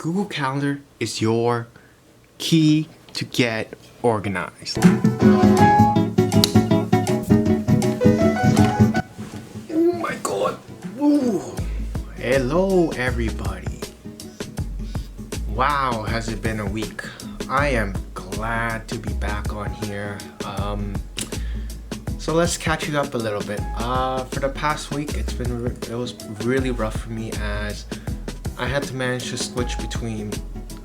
Google Calendar is your key to get organized. Oh my god. Ooh. Hello everybody. Wow, has it been a week? I am glad to be back on here. So let's catch you up a little bit. For the past week, it was really rough for me as I had to manage to switch between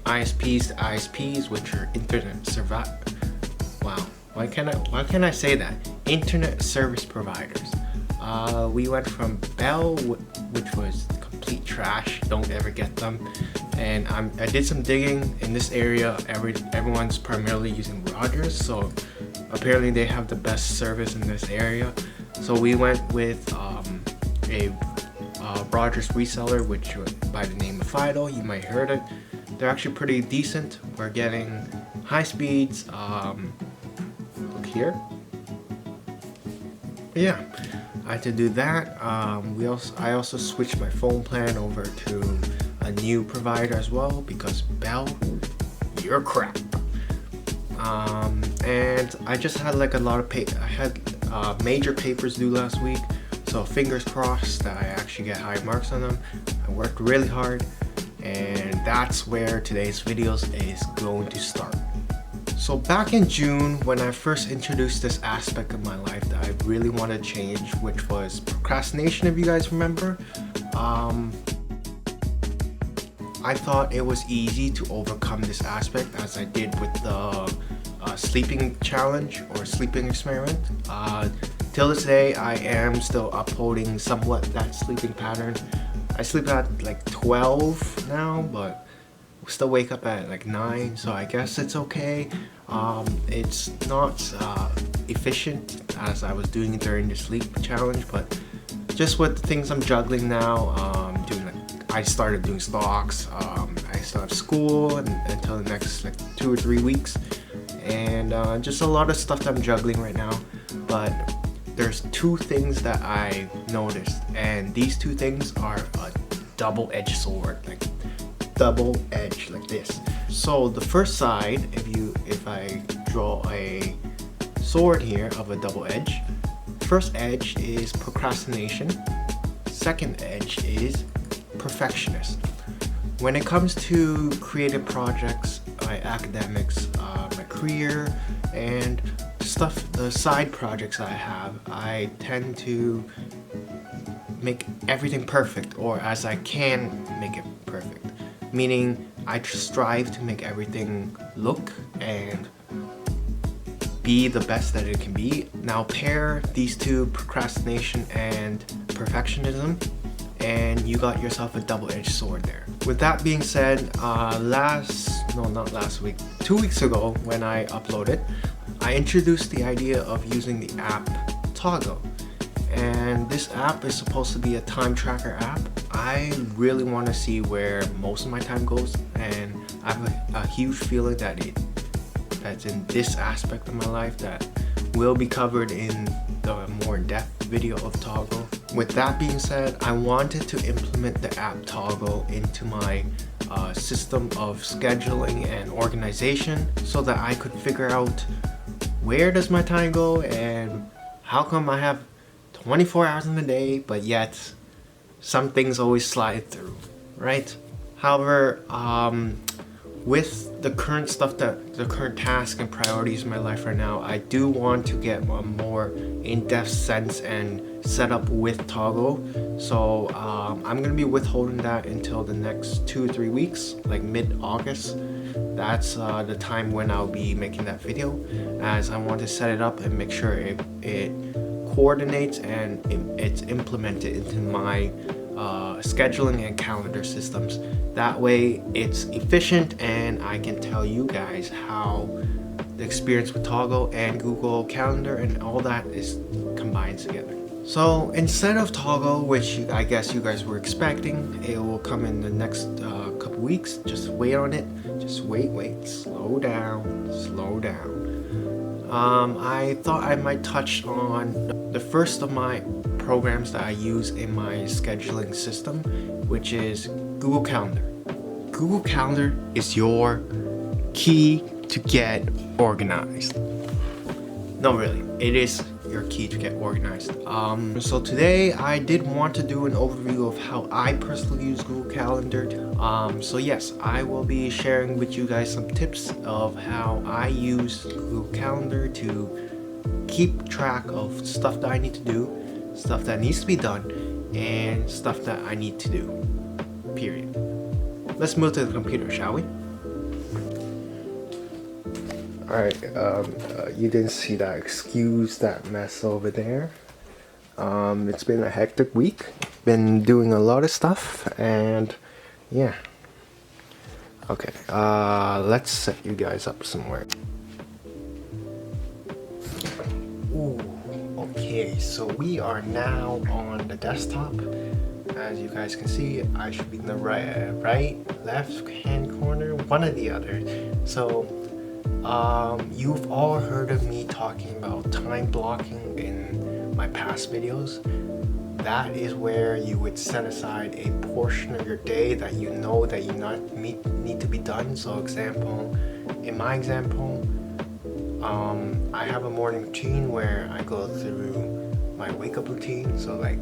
ISPs to ISPs, which are internet service. Wow, why can't I say that? Internet service providers. We went from Bell, which was complete trash. Don't ever get them. And I did some digging in this area. Everyone's primarily using Rogers, so apparently they have the best service in this area. So we went with a Rogers reseller, which by the name of Fido. You might heard it. They're actually pretty decent. We're getting high speeds. Look here. Yeah, I had to do that. I also switched my phone plan over to a new provider as well because Bell, you're crap. And I just had like a lot of major papers due last week, so fingers crossed that I actually get high marks on them. I worked really hard, and that's where today's videos is going to start. So back in June, when I first introduced this aspect of my life that I really wanted to change, which was procrastination, if you guys remember, I thought it was easy to overcome this aspect as I did with the sleeping challenge or sleeping experiment. Till this day, I am still upholding somewhat that sleeping pattern. I sleep at like 12 now, but still wake up at like 9, so I guess it's okay. It's not efficient as I was doing during the sleep challenge, but just with the things I'm juggling now, I started doing stocks. I still have school until the next like 2 or 3 weeks, and just a lot of stuff that I'm juggling right now. But there's 2 things that I noticed, and these 2 things are a double-edged sword, like double edge like this. So the first side, if I draw a sword here of a double edge, first edge is procrastination, second edge is perfectionist. When it comes to creative projects, my academics, my career, and the side projects I have, I tend to make everything perfect, or as I can make it perfect. Meaning I strive to make everything look and be the best that it can be. Now pair these 2, procrastination and perfectionism, and you got yourself a double-edged sword there. With that being said, 2 weeks ago when I uploaded, I introduced the idea of using the app toggl. And this app is supposed to be a time tracker app. I really want to see where most of my time goes, and I have a huge feeling that's in this aspect of my life that will be covered in the more in-depth video of toggl. With that being said, I wanted to implement the app toggl into my system of scheduling and organization so that I could figure out where does my time go and how come I have 24 hours in a day, but yet some things always slide through, right? However, with the current task and priorities in my life right now, I do want to get a more in-depth sense and set up with toggl. So I'm gonna be withholding that until the next 2 or 3 weeks, like mid-August. That's the time when I'll be making that video, as I want to set it up and make sure it coordinates and it's implemented into my scheduling and calendar systems. That way it's efficient, and I can tell you guys how the experience with toggl and Google Calendar and all that is combined together. So instead of toggl, which I guess you guys were expecting, it will come in the next couple weeks. Just wait on it. Just wait, slow down. I thought I might touch on the first of my programs that I use in my scheduling system, which is Google Calendar. Google Calendar is your key to get organized. No, really, it is your key to get organized. So today I did want to do an overview of how I personally use Google Calendar. So yes, I will be sharing with you guys some tips of how I use Google Calendar to keep track of stuff that I need to do, stuff that needs to be done, and stuff that I need to do, period. Let's move to the computer, shall we? Alright, you didn't see that. Excuse that mess over there. It's been a hectic week. Been doing a lot of stuff, and yeah. Okay, let's set you guys up somewhere. Ooh, okay, so we are now on the desktop. As you guys can see, I should be in the right, left hand corner, one or the other. So, you've all heard of me talking about time blocking in my past videos. That is where you would set aside a portion of your day that you know that you need to be done. So in my example, I have a morning routine where I go through my wake up routine. So like,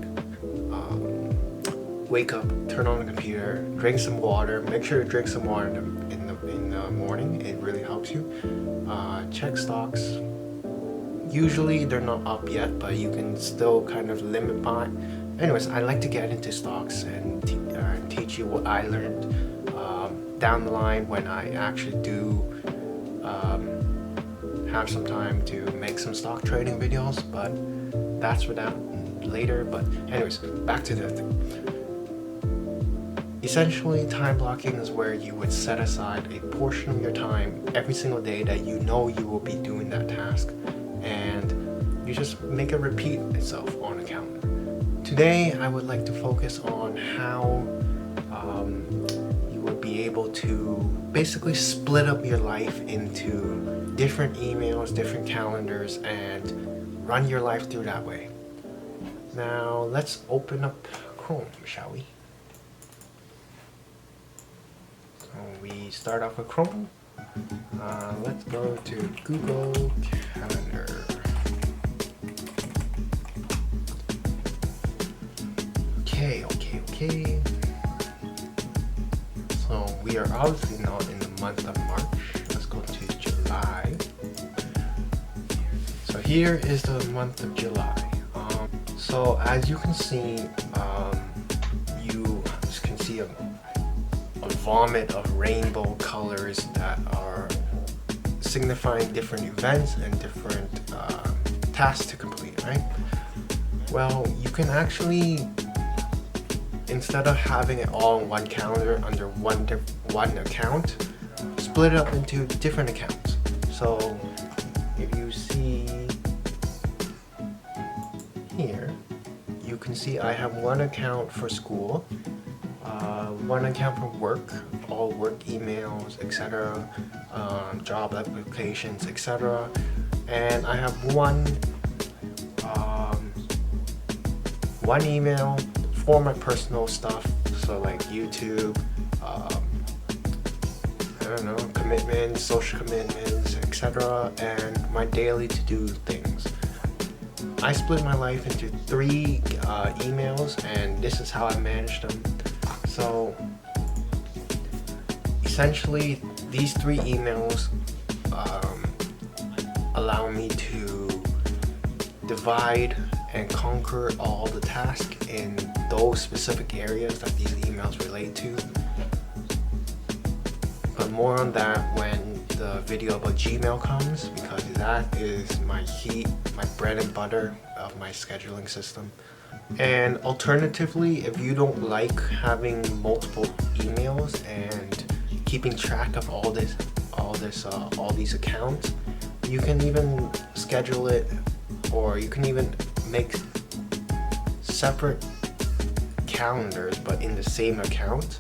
wake up, turn on the computer, drink some water. Make sure to drink some water in the morning. It really helps you. Check stocks. Usually they're not up yet, but you can still kind of limit by. Anyways, I like to get into stocks and teach you what I learned down the line when I actually do have some time to make some stock trading videos, but that's for that later. But anyways, back to the thing. Essentially, time blocking is where you would set aside a portion of your time every single day that you know you will be doing that task, and you just make it repeat itself on a calendar. Today, I would like to focus on how you would be able to basically split up your life into different emails, different calendars, and run your life through that way. Now, let's open up Chrome, shall we? We start off with Chrome. Let's go to Google Calendar. Okay. So we are obviously not in the month of March. Let's go to July. So here is the month of July. So as you can see, you can see a vomit of rainbow colors that are signifying different events and different tasks to complete, right? Well, you can actually, instead of having it all in one calendar under one account, split it up into different accounts. So if you see here, you can see I have one account for school, one account for work, all work emails, etc., job applications, etc., and I have one email for my personal stuff, so like YouTube, I don't know, commitments, social commitments, etc., and my daily to-do things. I split my life into 3 emails, and this is how I manage them. So essentially, these 3 emails allow me to divide and conquer all the tasks in those specific areas that these emails relate to. But more on that when the video about Gmail comes, because that is my bread and butter of my scheduling system. And alternatively, if you don't like having multiple emails and keeping track of all these accounts, you can even schedule it, or you can even make separate calendars but in the same account.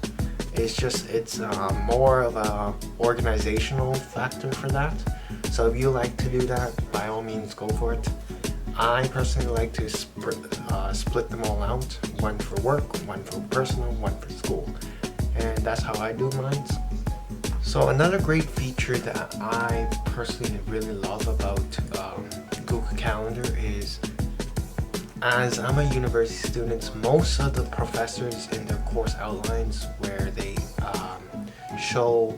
It's more of a organizational factor for that. So if you like to do that, by all means go for it. I personally like to split them all out, one for work, one for personal, one for school. And that's how I do mine. So another great feature that I personally really love about Google Calendar is, as I'm a university student, most of the professors in their course outlines where they show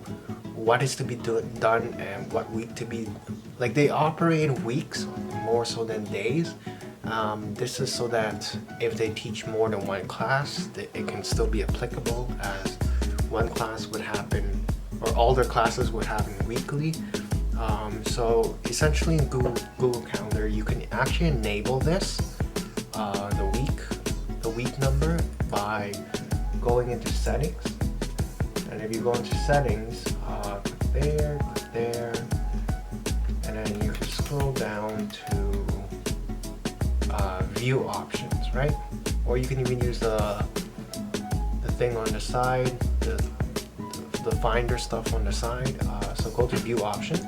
what is to be done and what week to be, like they operate in weeks more so than days. This is so that if they teach more than one class, it can still be applicable, as one class would happen, or all their classes would happen weekly. So essentially in Google Calendar, you can actually enable this, the week number, by going into settings. And if you go into settings, click there, and then you can scroll down to view options, right? Or you can even use the thing on the side, the finder stuff on the side. So go to view options,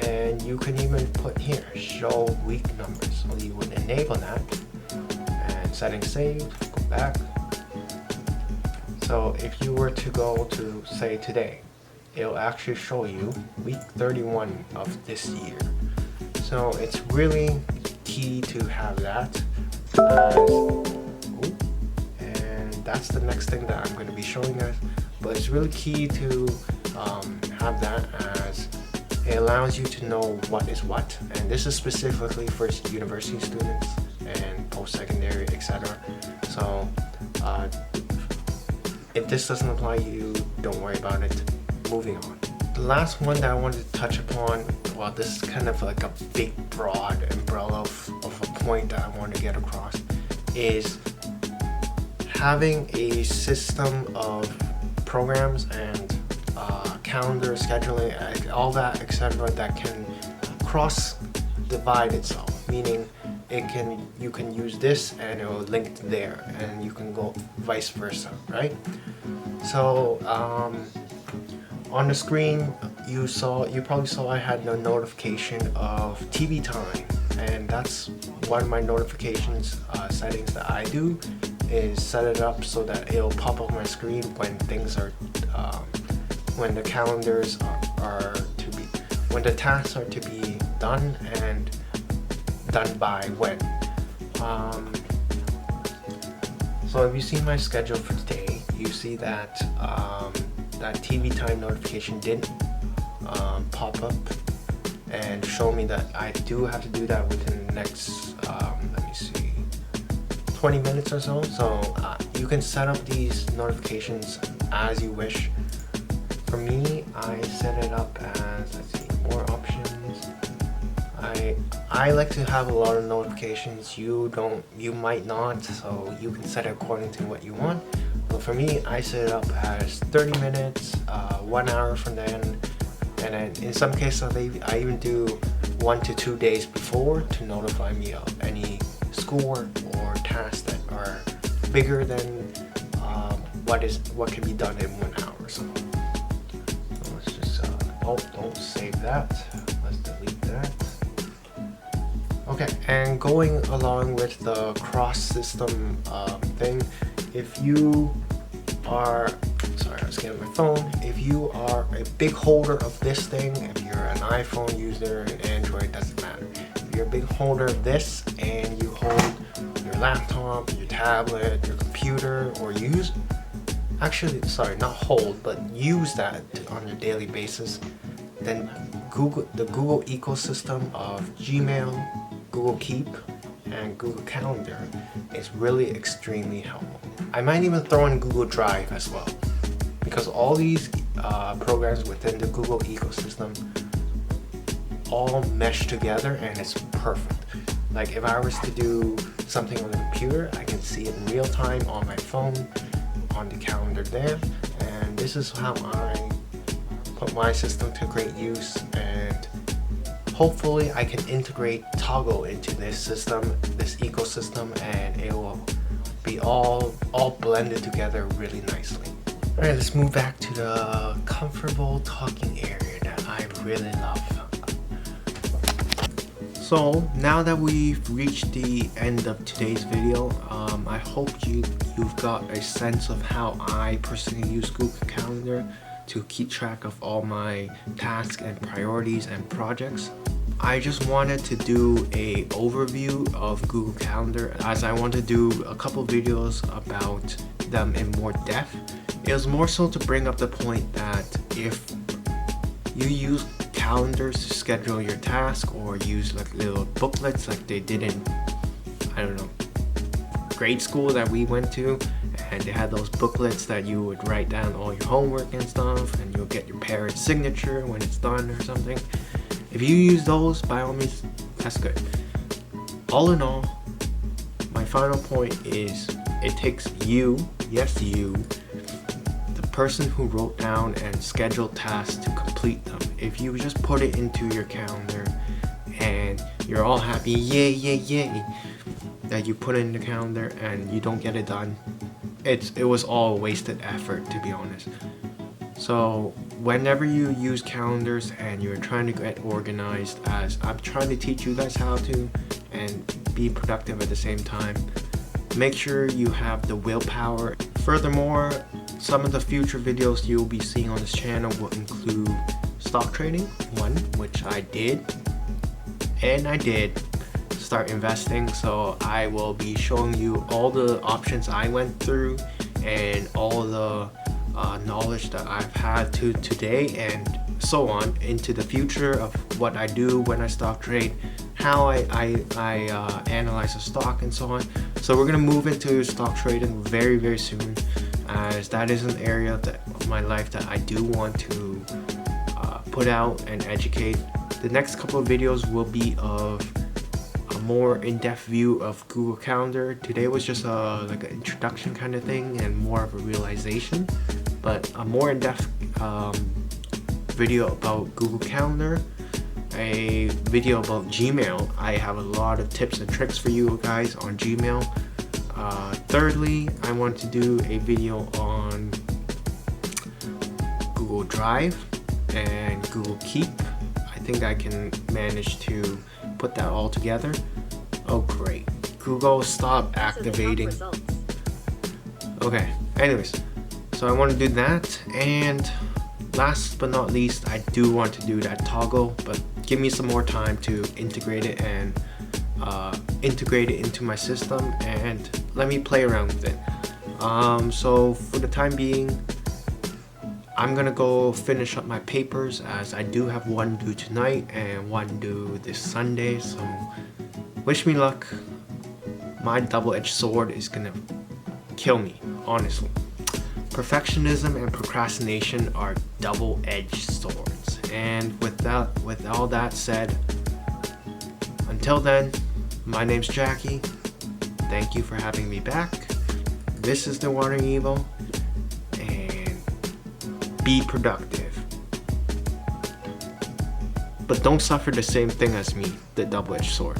and you can even put here show week numbers. So you would enable that, and settings saved, go back. So if you were to go to say today, it'll actually show you week 31 of this year. So it's really key to have that. And that's the next thing that I'm going to be showing us. But it's really key to have that, as it allows you to know what is what. And this is specifically for university students and post-secondary, etc. So if this doesn't apply to you, don't worry about it. Moving on. The last one that I wanted to touch upon, well, this is kind of like a big broad umbrella of a point that I want to get across, is having a system of programs and calendar scheduling, all that, etc., that can cross divide itself, meaning you can use this and it will link to there, and you can go vice versa, right? So on the screen you probably saw I had no notification of TV time, and that's one of my notifications settings that I do, is set it up so that it'll pop up on my screen when things are when the calendars are to be, when the tasks are to be done, and done by when. So if you see my schedule for today, you see that that TV time notification didn't pop up and show me that I do have to do that within the next let me see, 20 minutes or so. So you can set up these notifications as you wish. For me, I set it up as, let's see, more options. I like to have a lot of notifications. You might not, so you can set it according to what you want. But for me, I set it up as 30 minutes, 1 hour from then, and then in some cases I even do 1 to 2 days before to notify me of any schoolwork or tasks that are bigger than what can be done in 1 hour. So let's just don't save that. Let's delete that. Okay, and going along with the cross-system thing, if you are, sorry, I was getting my phone. If you are a big holder of this thing, if you're an iPhone user, an Android, doesn't matter. If you're a big holder of this and you hold your laptop, your tablet, your computer, or use, actually, sorry, not hold, but use that on your daily basis, then the Google ecosystem of Gmail, Google Keep, and Google Calendar is really extremely helpful. I might even throw in Google Drive as well, because all these programs within the Google ecosystem all mesh together, and it's perfect. Like if I was to do something on the computer, I can see it in real time on my phone, on the calendar there, and this is how I put my system to great use. And hopefully I can integrate toggl into this system, this ecosystem, and it will be all blended together really nicely. Alright, let's move back to the comfortable talking area that I really love. So now that we've reached the end of today's video, I hope you've got a sense of how I personally use Google Calendar to keep track of all my tasks and priorities and projects. I just wanted to do a overview of Google Calendar, as I want to do a couple videos about them in more depth. It was more so to bring up the point that if you use calendars to schedule your task, or use like little booklets like they did in, I don't know, grade school that we went to, and they had those booklets that you would write down all your homework and stuff, and you'll get your parent's signature when it's done or something. If you use those, by all means, that's good. All in all, my final point is it takes you, yes you, the person who wrote down and scheduled tasks, to complete them. If you just put it into your calendar and you're all happy, yay, yay, yay, that you put it in the calendar and you don't get it done, it was all wasted effort, to be honest. So whenever you use calendars and you're trying to get organized, as I'm trying to teach you guys how to, and be productive at the same time, make sure you have the willpower. Furthermore, some of the future videos you'll be seeing on this channel will include stock trading, one, which I did start investing. So I will be showing you all the options I went through and all the knowledge that I've had to today, and so on into the future of what I do when I stock trade, how I analyze a stock, and so on. So we're gonna move into stock trading very, very soon, as that is an area of my life that I do want to put out and educate. The next couple of videos will be of a more in-depth view of Google Calendar. Today was just like an introduction kind of thing and more of a realization, but a more in-depth video about Google Calendar, a video about Gmail. I have a lot of tips and tricks for you guys on Gmail. Thirdly, I want to do a video on Google Drive and Google Keep. I think I can manage to put that all together. Oh great, Google stop activating. Okay, anyways, so I want to do that, and last but not least, I do want to do that toggle, but give me some more time to integrate it and integrate it into my system, and let me play around with it. So for the time being, I'm gonna go finish up my papers, as I do have one due tonight and one due this Sunday, so wish me luck. My double-edged sword is gonna kill me, honestly. Perfectionism and procrastination are double-edged swords, and with all that said, until then, my name's Jackie. Thank you for having me back. This is the Warning Evil, and be productive. But don't suffer the same thing as me, the double-edged sword.